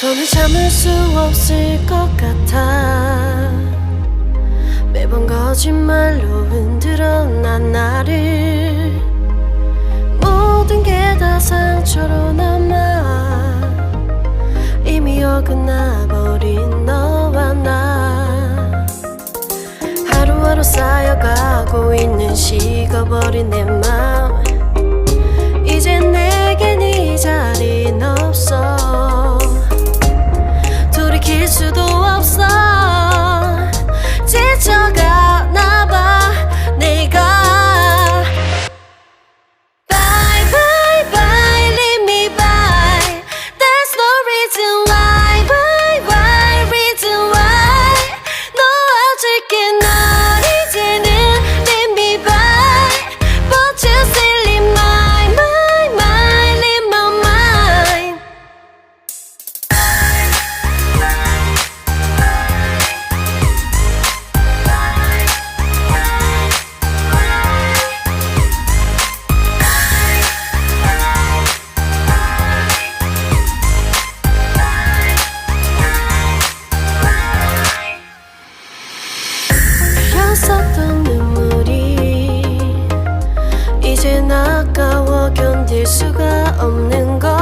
더는 참을 수 없을 것 같아. 매번 거짓말로 흔들어 난 나를. 모든 게 다 상처로 남아 이미 어긋나버린 너와 나. 하루하루 쌓여가고 있는 식어버린 내 맘. 이젠 내겐 이 자리는 없어. 돌이킬 수도 없어. 지쳐가나봐 내가. Bye bye bye leave me by. There's no reason why. Bye bye reason why. 놓아줄게 널 이제는 leave me by. But you still in my mind, in my mind. 흘렸었던 눈물이 이젠 아까워 견딜 수가 없는 걸.